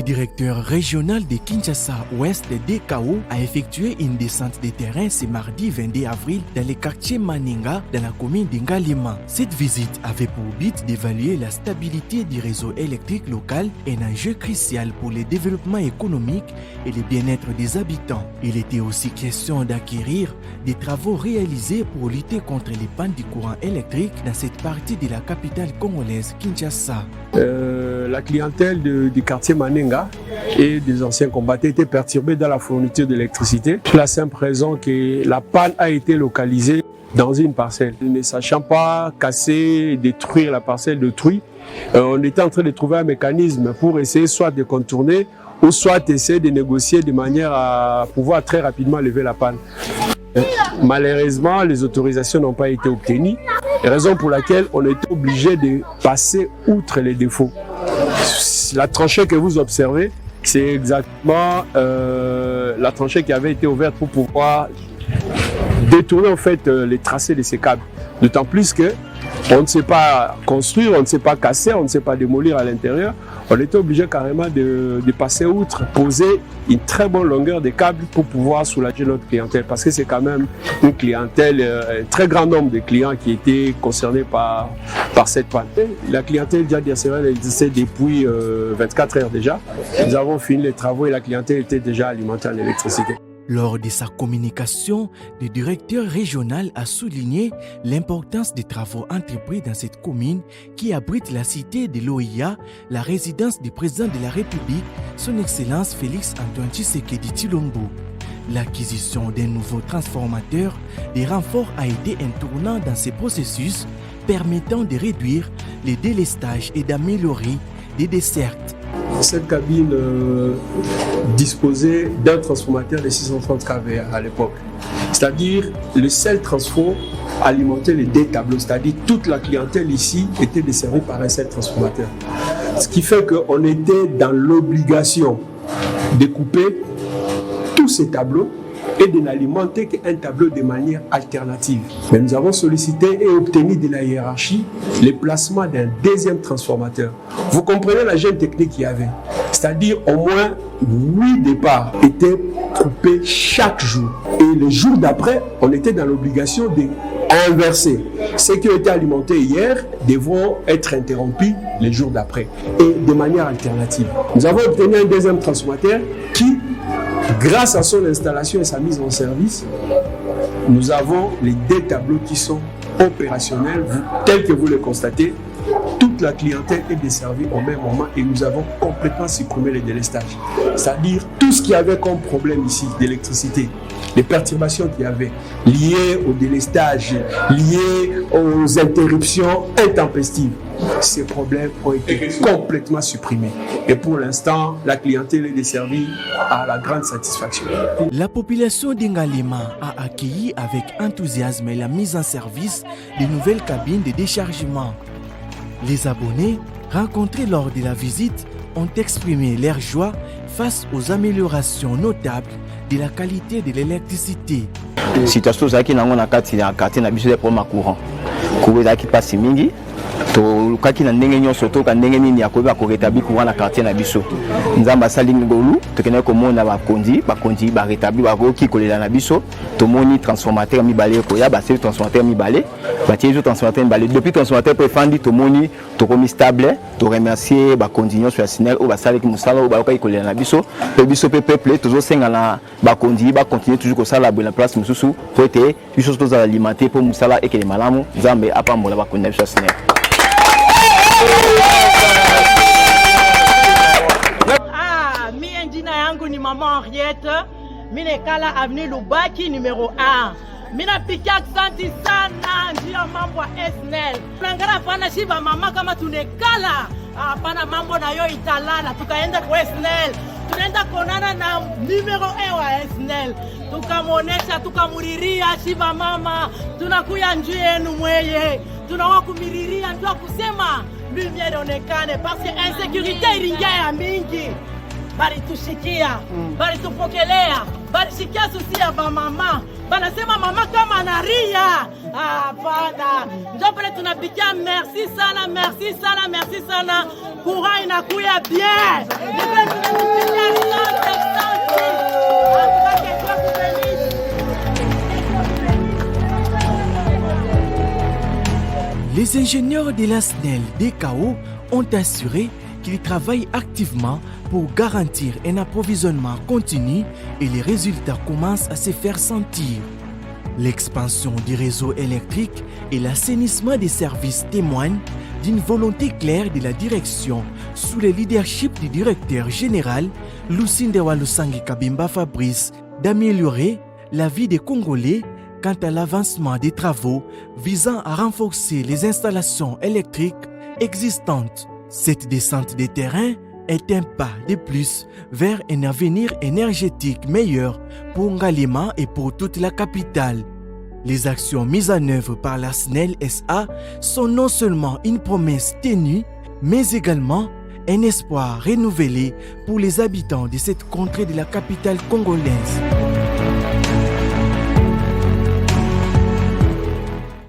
Le directeur régional de Kinshasa-Ouest, DKO, a effectué une descente de terrain ce mardi 22 avril dans le quartier Maninga, dans la commune d'Ngalema. Cette visite avait pour but d'évaluer la stabilité du réseau électrique local, un enjeu crucial pour le développement économique et le bien-être des habitants. Il était aussi question d'acquérir des travaux réalisés pour lutter contre les pannes du courant électrique dans cette partie de la capitale congolaise, Kinshasa. La clientèle du quartier Maninga et des anciens combattants étaient perturbés dans la fourniture d'électricité. Pour la simple raison que la panne a été localisée dans une parcelle. Ne sachant pas casser, détruire la parcelle d'autrui, on était en train de trouver un mécanisme pour essayer soit de contourner ou soit essayer de négocier de manière à pouvoir très rapidement lever la panne. Malheureusement, les autorisations n'ont pas été obtenues, raison pour laquelle on est obligé de passer outre les défauts. La tranchée que vous observez, c'est exactement la tranchée qui avait été ouverte pour pouvoir détourner en fait les tracés de ces câbles. D'autant plus que on ne sait pas construire, on ne sait pas casser, on ne sait pas démolir à l'intérieur. On était obligé carrément de passer outre, poser une très bonne longueur de câbles pour pouvoir soulager notre clientèle. Parce que c'est quand même une clientèle, un très grand nombre de clients qui étaient concernés par cette panne. La clientèle déjà existait depuis 24 heures déjà. Nous avons fini les travaux et la clientèle était déjà alimentée en électricité. Lors de sa communication, le directeur régional a souligné l'importance des travaux entrepris dans cette commune qui abrite la cité de l'OIA, la résidence du président de la République, son Excellence Félix Antoine Tshisekedi Tshilombo. L'acquisition d'un nouveau transformateur, des renforts a été un tournant dans ce processus permettant de réduire les délestages et d'améliorer les dessertes. Cette cabine disposait d'un transformateur de 630 kVA à l'époque. C'est-à-dire le seul transfo alimentait les deux tableaux, c'est-à-dire toute la clientèle ici était desservie par un seul transformateur. Ce qui fait qu'on était dans l'obligation de couper tous ces tableaux et de n'alimenter qu'un tableau de manière alternative. Mais nous avons sollicité et obtenu de la hiérarchie le placement d'un deuxième transformateur. Vous comprenez la gêne technique qu'il y avait. C'est-à-dire au moins 8 départs étaient coupés chaque jour. Et le jour d'après, on était dans l'obligation d'inverser. Ceux qui ont été alimentés hier devront être interrompus les jours d'après et de manière alternative. Nous avons obtenu un deuxième transformateur qui, grâce à son installation et sa mise en service, nous avons les deux tableaux qui sont opérationnels, tels que vous le constatez. Toute la clientèle est desservie au même moment et nous avons complètement supprimé les délestages. C'est-à-dire tout ce qu'il y avait comme problème ici d'électricité, les perturbations qu'il y avait liées au délestage, liées aux interruptions intempestives. Ces problèmes ont été complètement supprimés. Et pour l'instant, la clientèle est desservie à la grande satisfaction. La population d'Ngalema a accueilli avec enthousiasme la mise en service des nouvelles cabines de déchargement. Les abonnés, rencontrés lors de la visite, ont exprimé leur joie face aux améliorations notables de la qualité de l'électricité. Situation zaki nango na kati ya quartier na biso de problème courant. Courant zaki passe mingi. To kaki na ndenge nyonso to ka ndenge nini yakoba ko rétablir courant na quartier na biso. Nzamba sali ngolu to kena ko mona ba kondi ba rétablir ba ko ki kolela na biso to moni transformateur mi balé ko ya ba c'est transformateur mi balé ba tiezo transformateur mi balé depuis transformateur peut fandi to moni to komi stable to remercier ba continuer sur la SNEL o ba sali ki musala o ba ko kolela na biso pe biso pe peuple to zo senga na ba kondi ba continuer toujours ko sala bo na place mususu ko te biso to za alimenter pour musala et que les malamu nzambe apambola ba kondi sur la SNEL. Mie njina yangu ni Mama Henriette, mine kala avenue Lubaki numéro 1. Mina pikia asante sana njia mambo ya SNEL. Nangara pana shiba mama kama tunekala. Hapana mambo na yo italala tukaenda kwa SNEL. Tunaenda konana na numero 1 wa SNEL. Tukamuonesha tukamuriria shiba mama. Tunakuya njia yenu mweye. Tunawakumiriria ndio kusema lumière onekane parce que insécurité iringia ya mingi. Bali tushikia, bali tupokelea. Balisikia susi ya mama. Banasema mama kama anaria. Hapana. Ndio pale tunapikia merci sana, merci sana, merci sana. Courant inakuya bien. Ndio pale tunapikia asante. Les ingénieurs de la SNEL DKO ont assuré qu'ils travaillent activement pour garantir un approvisionnement continu et les résultats commencent à se faire sentir. L'expansion du réseau électrique et l'assainissement des services témoignent d'une volonté claire de la direction sous le leadership du directeur général Lucindewa Lusangi Kabimba Fabrice d'améliorer la vie des Congolais quant à l'avancement des travaux visant à renforcer les installations électriques existantes. Cette descente des terrains est un pas de plus vers un avenir énergétique meilleur pour Ngalema et pour toute la capitale. Les actions mises en œuvre par la SNEL SA sont non seulement une promesse tenue, mais également un espoir renouvelé pour les habitants de cette contrée de la capitale congolaise.